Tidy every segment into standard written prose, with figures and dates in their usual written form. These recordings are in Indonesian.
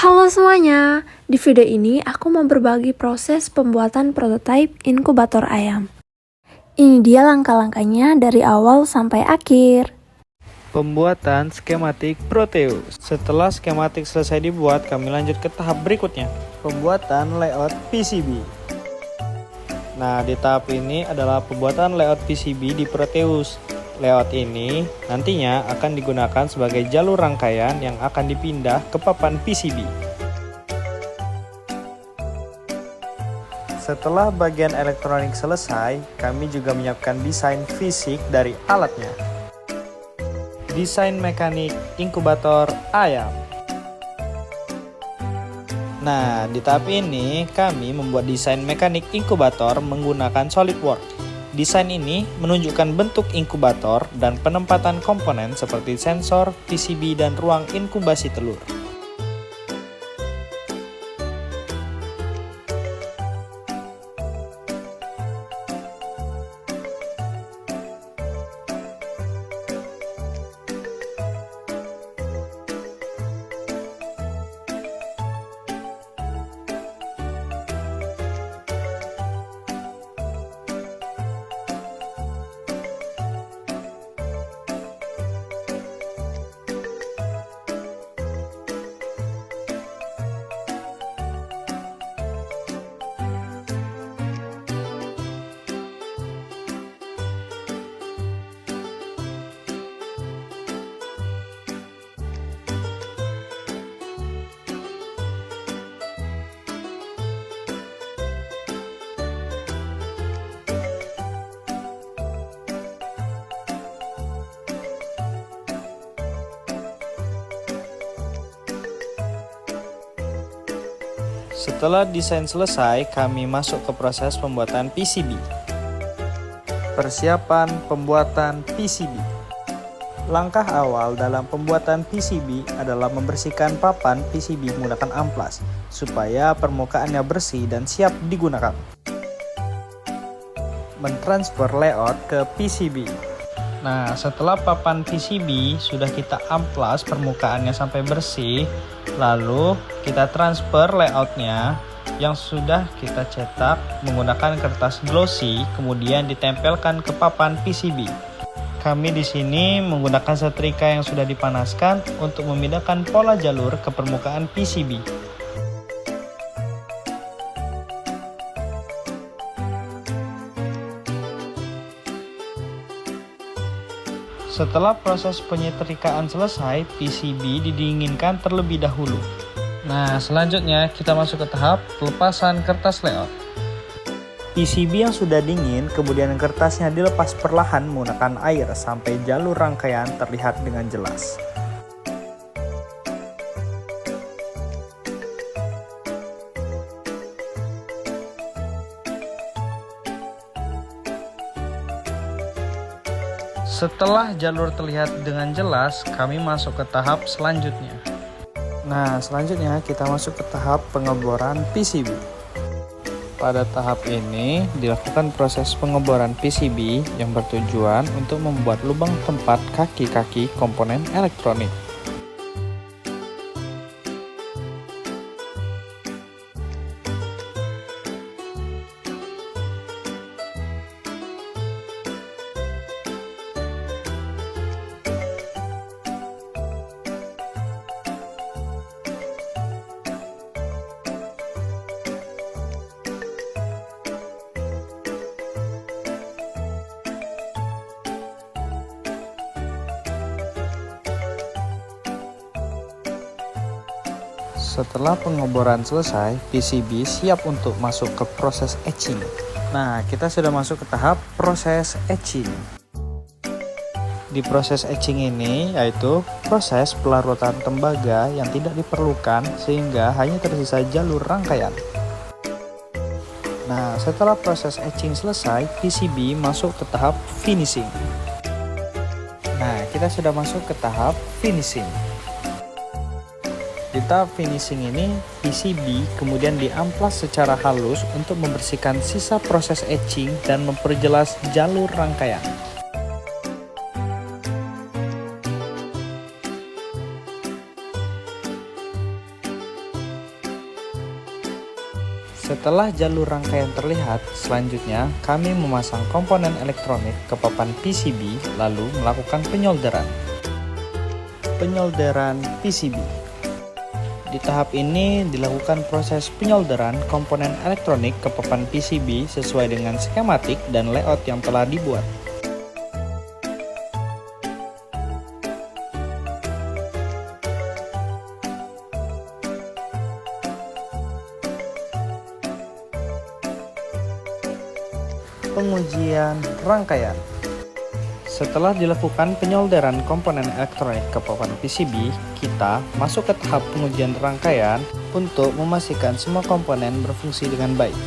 Halo semuanya, di video ini aku mau berbagi proses pembuatan prototipe inkubator ayam. Ini dia langkah-langkahnya dari awal sampai akhir. Pembuatan skematik Proteus. Setelah skematik selesai dibuat, kami lanjut ke tahap berikutnya, pembuatan layout PCB. Nah, di tahap ini adalah pembuatan layout PCB di Proteus. Layout ini nantinya akan digunakan sebagai jalur rangkaian yang akan dipindah ke papan PCB. Setelah bagian elektronik selesai, kami juga menyiapkan desain fisik dari alatnya. Desain mekanik inkubator ayam. Nah, di tahap ini kami membuat desain mekanik inkubator menggunakan SolidWorks. Desain ini menunjukkan bentuk inkubator dan penempatan komponen seperti sensor, PCB, dan ruang inkubasi telur. Setelah desain selesai, kami masuk ke proses pembuatan PCB. Persiapan pembuatan PCB. Langkah awal dalam pembuatan PCB adalah membersihkan papan PCB menggunakan amplas, supaya permukaannya bersih dan siap digunakan. Mentransfer layout ke PCB. Nah, setelah papan PCB sudah kita amplas permukaannya sampai bersih, lalu kita transfer layoutnya yang sudah kita cetak menggunakan kertas glossy, kemudian ditempelkan ke papan PCB. Kami di sini menggunakan setrika yang sudah dipanaskan untuk memindahkan pola jalur ke permukaan PCB. Setelah proses penyetrikaan selesai, PCB didinginkan terlebih dahulu. Nah, selanjutnya kita masuk ke tahap pelepasan kertas layout. PCB yang sudah dingin, kemudian kertasnya dilepas perlahan menggunakan air sampai jalur rangkaian terlihat dengan jelas. Setelah jalur terlihat dengan jelas, kami masuk ke tahap selanjutnya. Nah, selanjutnya kita masuk ke tahap pengeboran PCB. Pada tahap ini dilakukan proses pengeboran PCB yang bertujuan untuk membuat lubang tempat kaki-kaki komponen elektronik. Setelah pengeboran selesai, PCB siap untuk masuk ke proses etching. Nah, kita sudah masuk ke tahap proses etching. Di proses etching ini yaitu proses pelarutan tembaga yang tidak diperlukan sehingga hanya tersisa jalur rangkaian. Nah, setelah proses etching selesai, PCB masuk ke tahap finishing. Nah, kita sudah masuk ke tahap finishing. Di tahap finishing ini, PCB kemudian diamplas secara halus untuk membersihkan sisa proses etching dan memperjelas jalur rangkaian. Setelah jalur rangkaian terlihat, selanjutnya kami memasang komponen elektronik ke papan PCB lalu melakukan penyolderan. Penyolderan PCB. Di tahap ini dilakukan proses penyolderan komponen elektronik ke papan PCB sesuai dengan skematik dan layout yang telah dibuat. Pengujian rangkaian. Setelah dilakukan penyolderan komponen elektronik ke papan PCB, kita masuk ke tahap pengujian rangkaian untuk memastikan semua komponen berfungsi dengan baik.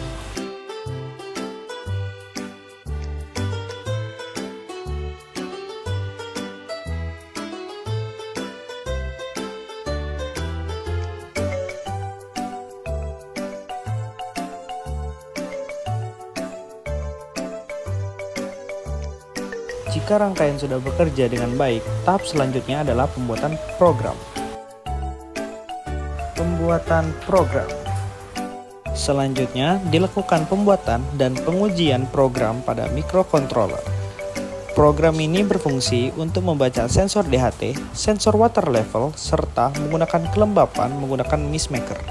Jika rangkaian sudah bekerja dengan baik, tahap selanjutnya adalah pembuatan program. Pembuatan program. Selanjutnya, dilakukan pembuatan dan pengujian program pada microcontroller. Program ini berfungsi untuk membaca sensor DHT, sensor water level, serta menggunakan kelembapan menggunakan MISMaker.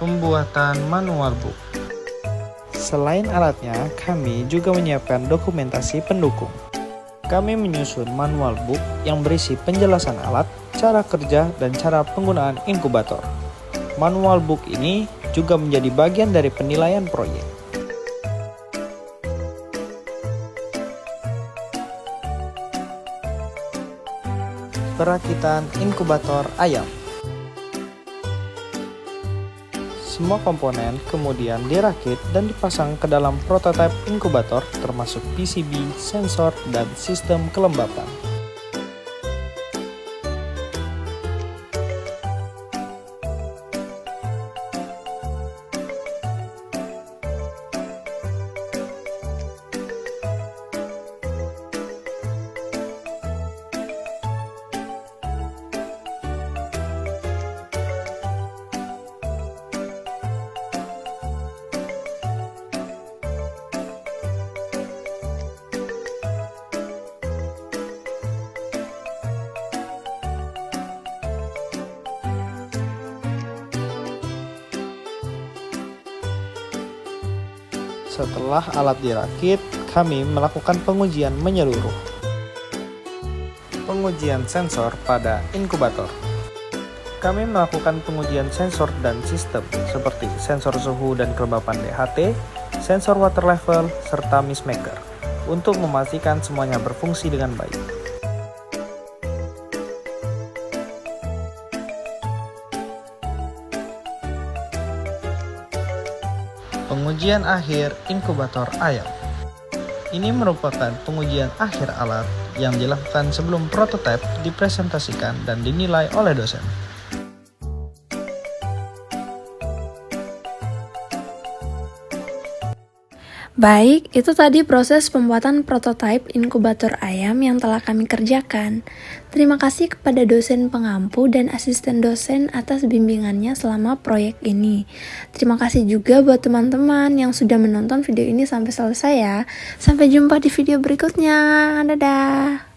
Pembuatan manual book. Selain alatnya, kami juga menyiapkan dokumentasi pendukung. Kami menyusun manual book yang berisi penjelasan alat, cara kerja, dan cara penggunaan inkubator. Manual book ini juga menjadi bagian dari penilaian proyek. Perakitan inkubator ayam. Semua komponen kemudian dirakit dan dipasang ke dalam prototipe inkubator termasuk PCB, sensor, dan sistem kelembapan. Setelah alat dirakit, kami melakukan pengujian menyeluruh. Pengujian sensor pada inkubator. Kami melakukan pengujian sensor dan sistem seperti sensor suhu dan kelembapan DHT, sensor water level, serta MISMaker untuk memastikan semuanya berfungsi dengan baik. Pengujian akhir inkubator ayam. Ini merupakan pengujian akhir alat yang dilakukan sebelum prototipe dipresentasikan dan dinilai oleh dosen. Baik, itu tadi proses pembuatan prototipe inkubator ayam yang telah kami kerjakan. Terima kasih kepada dosen pengampu dan asisten dosen atas bimbingannya selama proyek ini. Terima kasih juga buat teman-teman yang sudah menonton video ini sampai selesai ya. Sampai jumpa di video berikutnya. Dadah!